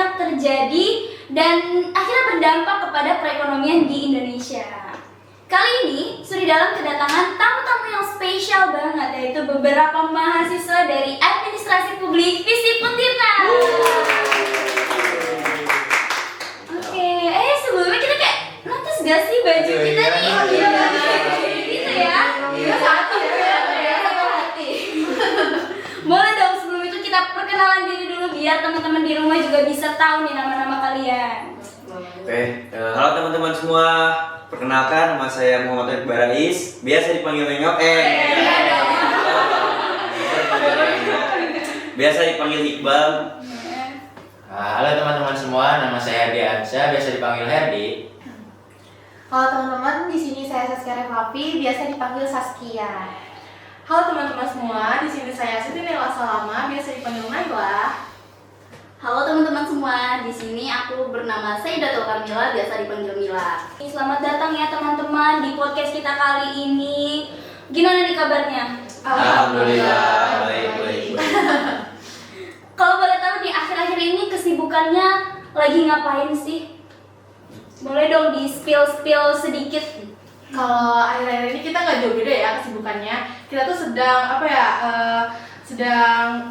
yang terjadi dan akhirnya berdampak kepada perekonomian di Indonesia. Kali ini Suri Dalam kedatangan tamu-tamu yang spesial banget, yaitu beberapa mahasiswa dari Administrasi Publik Visip Untirta. Oke, sebelumnya kita kayak notice gak sih baju kita nih? Gitu ya? Satu hati. Boleh dong sebelum itu kita perkenalan diri dulu biar teman-teman di rumah juga bisa tahu nih nama-nama kalian. Oke, halo teman-teman semua. Perkenalkan, nama saya Muhammad Arif Barais, biasa dipanggil Mengok. Biasa dipanggil Iqbal. Halo teman-teman semua, nama saya Herdi Ansyah, biasa dipanggil Herdi. Halo teman-teman, di sini saya Saskia Revapi, biasa dipanggil Saskia. Halo teman-teman semua, di sini saya Siti Naila Salama, biasa dipanggil Naila. Halo teman-teman semua, di sini aku bernama Sayyidatul Kamila, biasa dipanggil Mila. Selamat datang ya teman-teman di podcast kita kali ini. Gimana nih kabarnya? Alhamdulillah, baik. Kalau boleh tahu di akhir-akhir ini kesibukannya lagi ngapain sih? Boleh dong di spill sedikit. Kalau akhir-akhir ini kita nggak jauh beda ya kesibukannya. Kita tuh sedang sedang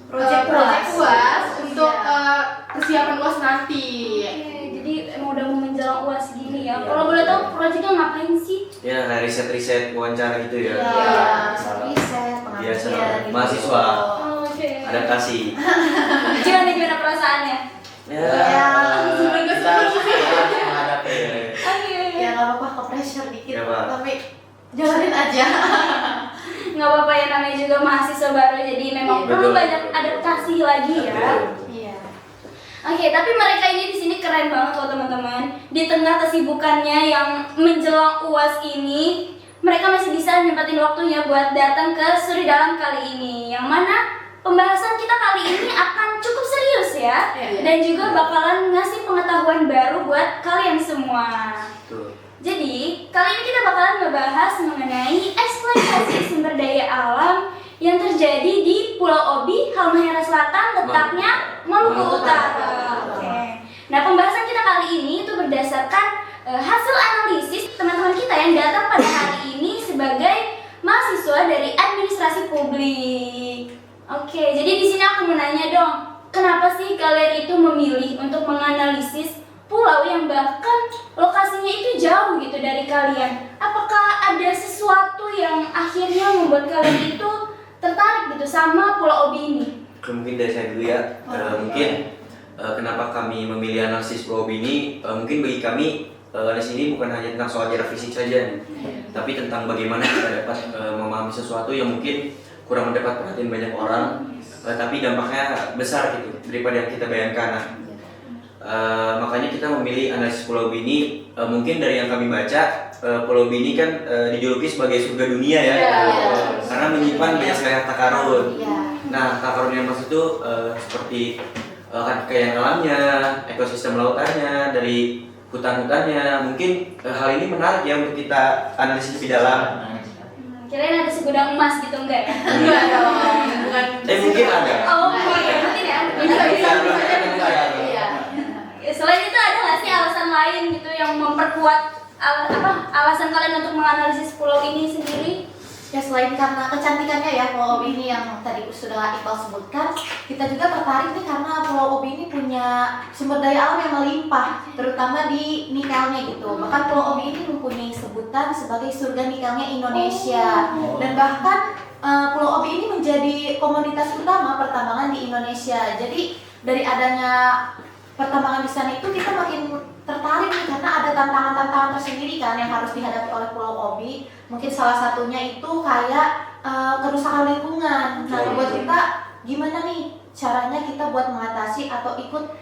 Project UAS untuk persiapan UAS nanti. Oke, jadi emang udah mau menjelang UAS gini ya. Kalau boleh tahu proyeknya ngapain sih? Ya, riset wawancara gitu ya. Riset, Biasa, pengajian, mahasiswa. Oke. Adaptasi. Gimana perasaannya? Ya. Kita harus menghadapi. Ya nggak apa-apa, ke pressure dikit, Nggak apa. tapi jalanin aja. Nggak apa-apa ya, namanya juga mahasiswa baru, jadi memang perlu Betul. banyak adaptasi lagi ya. Iya. Oke, tapi mereka ini di sini keren banget loh teman-teman. Di tengah kesibukannya yang menjelang UAS ini, mereka masih bisa nyempetin waktunya buat datang ke Suri Dalam kali ini. Yang mana pembahasan kita kali ini akan cukup serius ya, dan juga bakalan ngasih pengetahuan baru buat kalian semua. Tuh. Jadi, kali ini kita bakalan ngebahas mengenai eksploitasi sumber daya alam yang terjadi di Pulau Obi, Halmahera Selatan, letaknya Maluku Utara. Oke. Nah, pembahasan kita kali ini itu berdasarkan hasil analisis teman-teman kita yang datang pada hari ini sebagai mahasiswa dari Administrasi Publik. Oke, jadi di sini aku mau nanya dong, kenapa sih kalian itu memilih untuk menganalisis pulau yang bahkan lokasinya itu jauh gitu dari kalian? Apakah ada sesuatu yang akhirnya membuat kalian itu tertarik gitu sama Pulau Obi ini? Mungkin dari saya dulu ya. Mungkin kenapa kami memilih analisis Pulau Obi ini? Mungkin bagi kami analisis ini bukan hanya tentang soal jarak fisik saja nih, tapi tentang bagaimana kita dapat memahami sesuatu yang mungkin kurang mendapat perhatian banyak orang, tapi dampaknya besar gitu daripada yang kita bayangkan. Makanya kita memilih analisis Pulau Obi ini. Mungkin dari yang kami baca, Pulau Obi ini kan dijuluki sebagai surga dunia ya, karena menyimpan banyak sekali harta karun. Nah, harta karun yang maksud itu seperti kekayaan alamnya, ekosistem lautannya, dari hutan-hutannya. Mungkin hal ini menarik ya untuk kita analisis lebih dalam. Kirain ada segudang emas gitu, enggak ya? Enggak dong, bukan. Mungkin ada. Oh, mungkin ya. Selain itu ada nggak sih alasan lain gitu yang memperkuat alasan kalian untuk menganalisis pulau ini sendiri? Ya selain karena kecantikannya ya Pulau Obi ini yang tadi sudah Iqbal sebutkan, kita juga tertarik nih karena Pulau Obi ini punya sumber daya alam yang melimpah, terutama di nikelnya gitu. Bahkan Pulau Obi ini mempunyai sebutan sebagai surga nikelnya Indonesia. Dan bahkan Pulau Obi ini menjadi komoditas utama pertambangan di Indonesia. Jadi dari adanya pertambangan di sana itu kita makin tertarik nih karena ada tantangan-tantangan tersendiri kan yang harus dihadapi oleh Pulau Obi. Mungkin salah satunya itu kayak kerusakan lingkungan. Nah, buat kita gimana nih caranya kita buat mengatasi atau ikut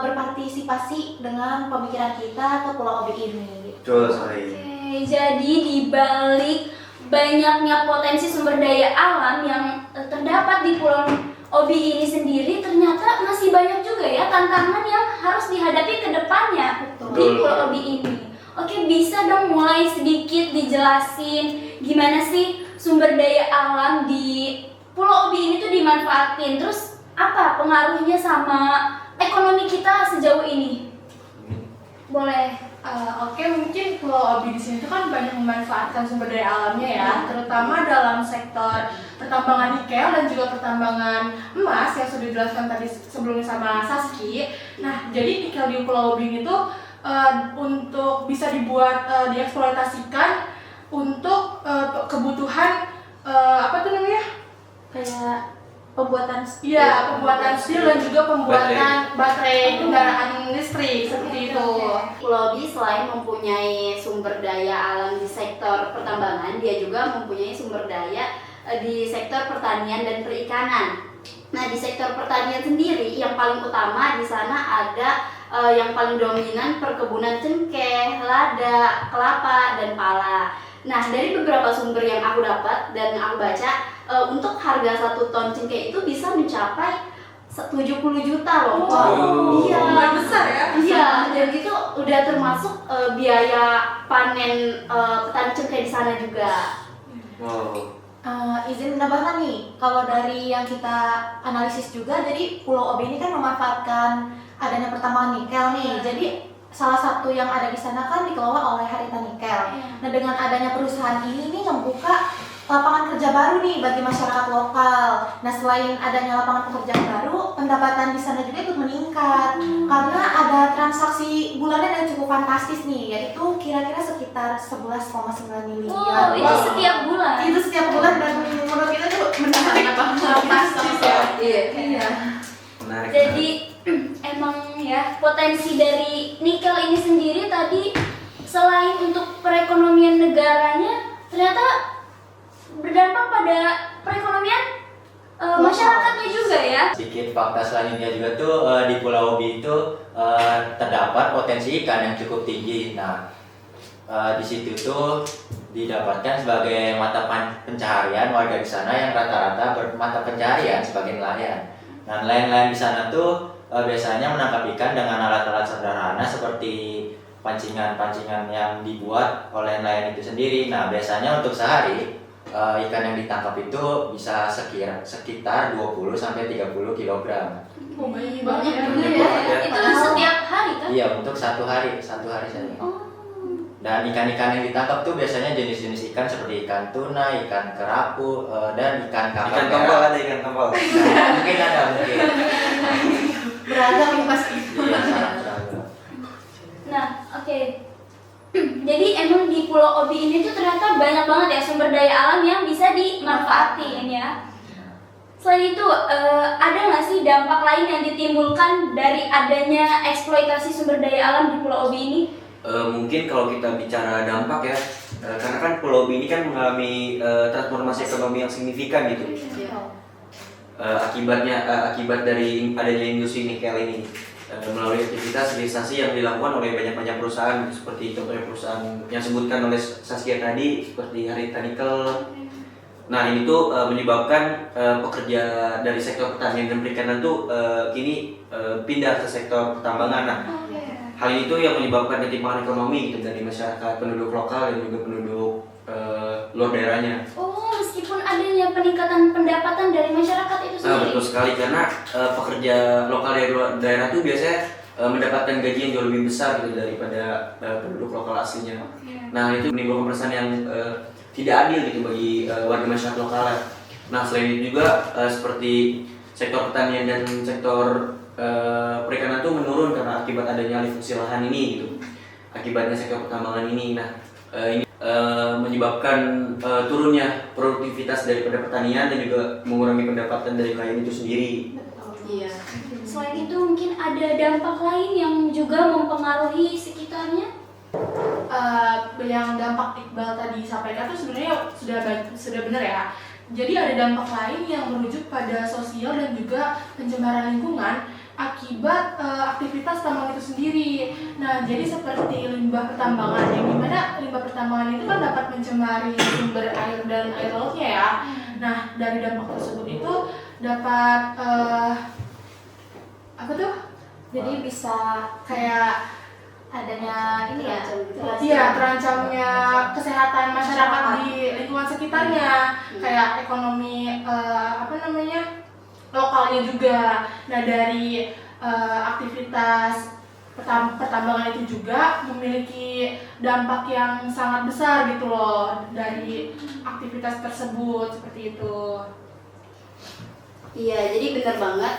berpartisipasi dengan pemikiran kita ke Pulau Obi ini. Betul sekali. Oke, jadi di balik banyaknya potensi sumber daya alam yang terdapat di Pulau Obi ini sendiri, ternyata masih banyak juga ya tantangan yang harus dihadapi ke depannya di Pulau Obi ini. Oke, bisa dong mulai sedikit dijelasin gimana sih sumber daya alam di Pulau Obi ini tuh dimanfaatin, terus apa pengaruhnya sama ekonomi kita sejauh ini? Boleh. Oke, mungkin Pulau Obi di sini tuh kan banyak memanfaatkan sumber daya alamnya ya, terutama dalam sektor pertambangan nikel dan juga pertambangan emas yang sudah dijelaskan tadi sebelumnya sama Saski. Nah, jadi nikel di Pulau Obi itu untuk bisa dibuat dieksploitasikan untuk kebutuhan apa tuh namanya? Kayak pembuatan Iya, pembuatan steel dan juga pembuatan baterai kendaraan listrik seperti itu. Pulau Obi selain mempunyai sumber daya alam di sektor pertambangan, dia juga mempunyai sumber daya di sektor pertanian dan perikanan. Nah, di sektor pertanian sendiri yang paling utama di sana ada yang paling dominan perkebunan cengkeh, lada, kelapa, dan pala. Nah, dari beberapa sumber yang aku dapat dan aku baca, untuk harga 1 ton cengkeh itu bisa mencapai 70 juta loh. Wow. Iya, Lumayan besar ya. Iya, dan itu udah termasuk biaya panen petani cengkeh di sana juga. Wow. Izin menambahkan nih, kalau dari yang kita analisis juga, jadi Pulau Obi ini kan memanfaatkan adanya pertambangan nikel nih. Jadi salah satu yang ada di sana kan dikelola oleh Harita Nikel. Nah, dengan adanya perusahaan ini nih membuka lapangan kerja baru nih bagi masyarakat lokal. Nah, selain adanya lapangan pekerjaan baru, pendapatan di sana juga ikut meningkat karena ada transaksi bulanan yang cukup fantastis nih, yaitu kira-kira sekitar 11,9 miliar. Wow, itu setiap bulan. Itu setiap bulan dan menurut kita tuh menarik Fantastis ya. Iya. Menarik. Jadi emang ya potensi dari nikel ini sendiri tadi selain untuk perekonomian negaranya ternyata berdampak pada perekonomian masyarakatnya juga ya. Sedikit fakta selanjutnya juga tuh di Pulau Obi itu terdapat potensi ikan yang cukup tinggi. Nah, di situ tuh didapatkan sebagai mata pencaharian warga di sana yang rata-rata bermata pencaharian sebagai nelayan. Nah, nelayan-nelayan di sana tuh biasanya menangkap ikan dengan alat-alat sederhana seperti pancingan-pancingan yang dibuat oleh nelayan itu sendiri. Nah, biasanya untuk sehari ikan yang ditangkap itu bisa sekitar 20 sampai 30 kg. Oh, banyak Banyak banget juga ya. ya. Itu setiap hari kan? Iya, untuk satu hari saja. Dan ikan-ikan yang ditangkap tuh biasanya jenis-jenis ikan seperti ikan tuna, ikan kerapu, dan ikan kakap Ikan merah. tombol ada ikan tombol. Nah, mungkin ada mungkin. Beragam nih pasti. Iya, sangat-sangat. Nah, oke. Jadi emang di Pulau Obi ini tuh ternyata banyak banget ya sumber daya alam yang bisa dimanfaatin ya. Selain itu, ada nggak sih dampak lain yang ditimbulkan dari adanya eksploitasi sumber daya alam di Pulau Obi ini? Mungkin kalau kita bicara dampak ya, karena kan Pulau Obi ini kan mengalami transformasi ekonomi yang signifikan gitu. Akibat dari adanya industri nikel ini. Melalui aktivitas hilirisasi yang dilakukan oleh banyak perusahaan seperti contohnya perusahaan yang disebutkan oleh Saskia tadi seperti Harita Nikel. Nah, ini tuh menyebabkan pekerja dari sektor pertanian dan perikanan tuh kini pindah ke sektor pertambangan. Nah, hal ini tuh yang menyebabkan ketimpangan ekonomi gitu dari masyarakat penduduk lokal dan juga penduduk luar daerahnya. Oh, meskipun adanya peningkatan pendapatan dari masyarakat itu sendiri. Betul sekali, karena pekerja lokal dari luar daerah tuh biasanya mendapatkan gaji yang jauh lebih besar gitu daripada penduduk lokal aslinya. Nah, itu menimbulkan perasaan yang tidak adil gitu bagi warga masyarakat lokal. Nah, selain itu juga seperti sektor pertanian dan sektor perikanan tuh menurun karena akibat adanya alih fungsi lahan ini gitu. Akibatnya sektor pertambangan ini. Nah, ini menyebabkan turunnya produktivitas daripada pertanian dan juga mengurangi pendapatan dari nelayan itu sendiri. Iya. Selain itu mungkin ada dampak lain yang juga mempengaruhi sekitarnya. Yang dampak Iqbal tadi sampaikan itu sebenarnya sudah benar ya. Jadi ada dampak lain yang merujuk pada sosial dan juga pencemaran lingkungan akibat aktivitas tambang itu sendiri. Nah, jadi seperti limbah pertambangan, yang dimana limbah pertambangan itu kan dapat mencemari sumber air dan air lautnya ya. Nah, dari dampak tersebut itu dapat apa tuh? Jadi bisa Kayak adanya ini ya. iya, terancamnya kesehatan masyarakat di lingkungan sekitarnya, kayak ekonomi lokalnya juga. Nah, dari aktivitas pertambangan itu juga memiliki dampak yang sangat besar gitu loh dari aktivitas tersebut seperti itu. Iya, jadi benar banget.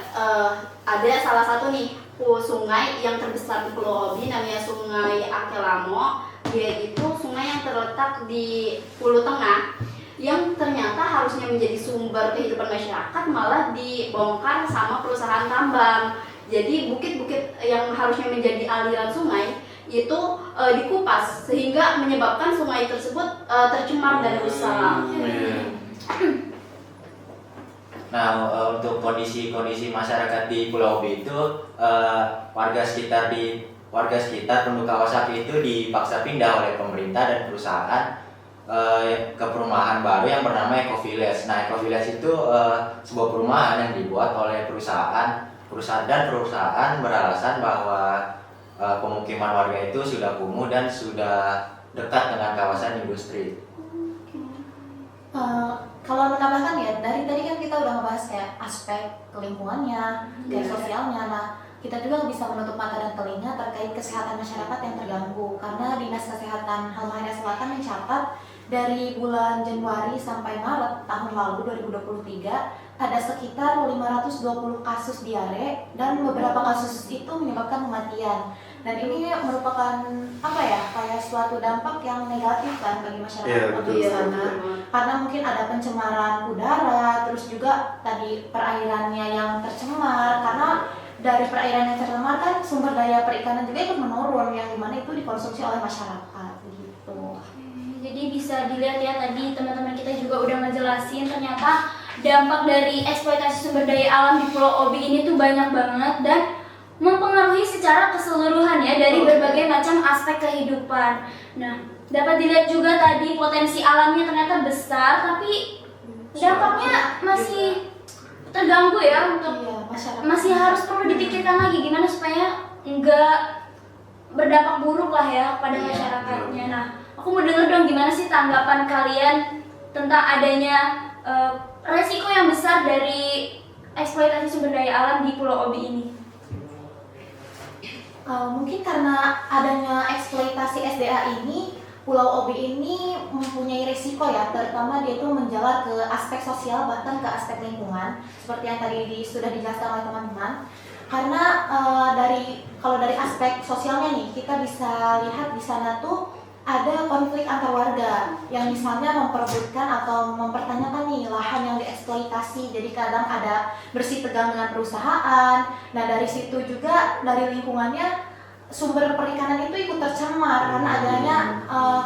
Ada salah satu nih sungai yang terbesar di Pulau Obi, namanya Sungai Akelamo. Dia itu sungai yang terletak di Pulau Tengah, yang ternyata harusnya menjadi sumber kehidupan masyarakat malah dibongkar sama perusahaan tambang. Jadi bukit-bukit yang harusnya menjadi aliran sungai itu dikupas sehingga menyebabkan sungai tersebut tercemar dan rusak. Nah, untuk kondisi masyarakat di Pulau Obi itu warga sekitar penduduk kawasan itu dipaksa pindah oleh pemerintah dan perusahaan ke perumahan baru yang bernama Eco Village. Nah, Eco Village itu sebuah perumahan yang dibuat oleh perusahaan beralasan bahwa pemukiman warga itu sudah kumuh dan sudah dekat dengan kawasan industri. Kalau menambahkan ya, dari tadi kan kita udah ngebahas kayak aspek lingkungannya, kayak sosialnya. Nah, kita juga bisa menutup mata dan telinga terkait kesehatan masyarakat yang terganggu, karena Dinas Kesehatan Halmahera Selatan mencatat dari bulan Januari sampai Maret tahun lalu 2023 ada sekitar 520 kasus diare dan beberapa kasus itu menyebabkan kematian. Dan ini merupakan apa ya, kayak suatu dampak yang negatif kan bagi masyarakat di sana. Karena mungkin ada pencemaran udara, terus juga tadi perairannya yang tercemar, karena dari perairan yang tercemar kan sumber daya perikanan juga ikut menurun, yang dimana itu dikonsumsi oleh masyarakat gitu. Jadi bisa dilihat ya, tadi teman-teman kita juga udah ngejelasin ternyata dampak dari eksploitasi sumber daya alam di Pulau Obi ini tuh banyak banget dan mempengaruhi secara keseluruhan ya dari berbagai macam aspek kehidupan. Nah, dapat dilihat juga tadi potensi alamnya ternyata besar, tapi dampaknya masih terganggu ya untuk masih harus perlu dipikirkan lagi gimana supaya nggak berdampak buruk lah ya pada masyarakatnya. Nah, aku mau denger dong gimana sih tanggapan kalian tentang adanya resiko yang besar dari eksploitasi sumber daya alam di Pulau Obi ini. Mungkin karena adanya eksploitasi SDA ini, Pulau Obi ini mempunyai risiko ya, terutama dia itu menjalar ke aspek sosial bahkan ke aspek lingkungan, seperti yang tadi sudah dijelaskan oleh teman-teman. Karena kalau dari aspek sosialnya nih, kita bisa lihat di sana tuh ada konflik antar warga yang misalnya memperebutkan atau mempertanyakan nih lahan yang dieksploitasi, jadi kadang ada bersih tegang dengan perusahaan. Nah, dari situ juga dari lingkungannya sumber perikanan itu ikut tercemar karena adanya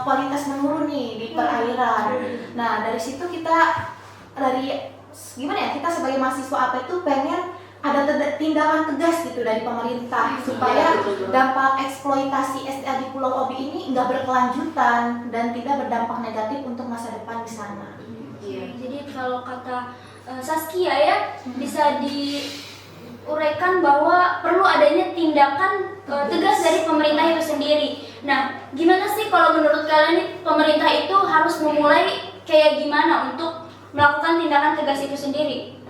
kualitas menurun nih di perairan. Nah, dari situ kita kita sebagai mahasiswa apa itu pengen ada tindakan tegas gitu dari pemerintah supaya dampak eksploitasi SDA di Pulau Obi ini nggak berkelanjutan dan tidak berdampak negatif untuk masa depan di sana. Iya. Jadi kalau kata Saskia ya, bisa diuraikan bahwa perlu adanya tindakan tegas dari pemerintah itu sendiri. Nah, gimana sih kalau menurut kalian nih pemerintah itu harus memulai kayak gimana untuk melakukan tindakan tegas itu sendiri?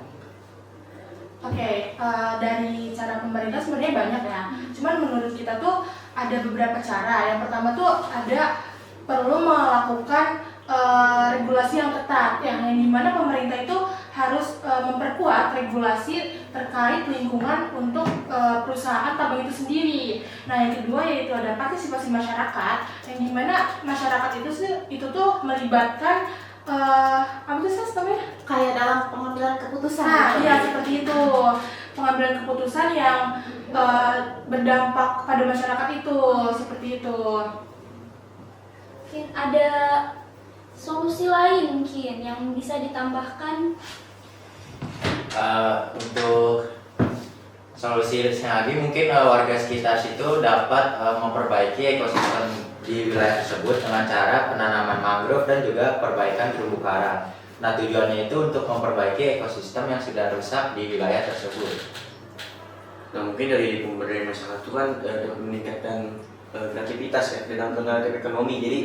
Oke, dari cara pemerintah sebenarnya banyak ya. Cuman menurut kita tuh ada beberapa cara. Yang pertama tuh perlu melakukan regulasi yang ketat, yang dimana pemerintah itu harus memperkuat regulasi terkait lingkungan untuk perusahaan tambang itu sendiri. Nah, yang kedua yaitu ada partisipasi masyarakat, yang dimana masyarakat itu tuh melibatkan apa sih namanya? Kayak dalam pengambilan keputusan. Nah, iya seperti itu. Pengambilan keputusan yang berdampak pada masyarakat itu, seperti itu. Mungkin ada solusi lain mungkin yang bisa ditambahkan. Untuk solusi lagi mungkin warga sekitar situ dapat memperbaiki ekosistem di wilayah tersebut dengan cara penanaman mangrove dan juga perbaikan terumbu karang. Nah, tujuannya itu untuk memperbaiki ekosistem yang sudah rusak di wilayah tersebut. Nah, mungkin dari pemberdayaan masyarakat itu kan dapat meningkatkan kreativitas ya dalam kreatif ekonomi. Jadi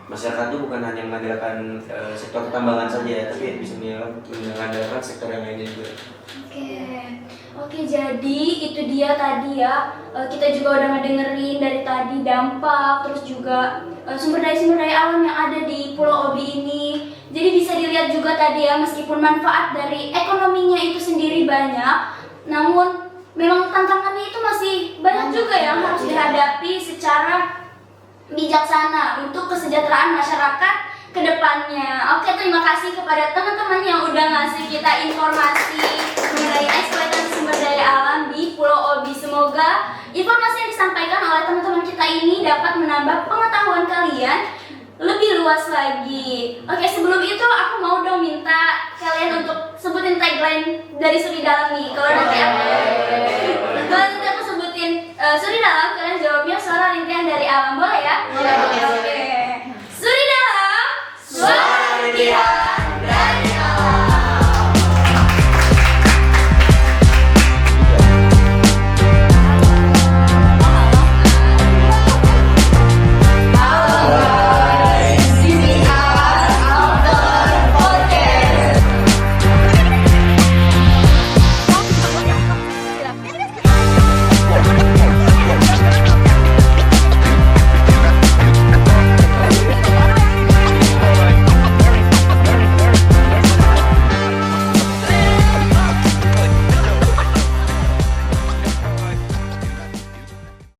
masyarakat itu bukan hanya mengandalkan sektor pertambangan saja, tapi bisa mengandalkan sektor yang lainnya juga. Oke, jadi itu dia tadi ya. Kita juga udah ngedengerin dari tadi dampak, terus juga sumber daya alam yang ada di Pulau Obi ini. Jadi bisa dilihat juga tadi ya, meskipun manfaat dari ekonominya itu sendiri banyak, namun memang tantangannya itu masih banyak juga yang harus dihadapi secara bijaksana untuk kesejahteraan masyarakat ke depannya. Oke, terima kasih kepada teman-teman yang udah ngasih kita informasi mengenai eksploitasi sumber daya alam di Pulau Obi. Semoga informasi yang disampaikan oleh teman-teman kita ini dapat menambah pengetahuan kalian lebih luas lagi. Oke, sebelum itu aku mau dong minta kalian untuk sebutin tagline dari Suri Dalam nih. Kalau nanti aku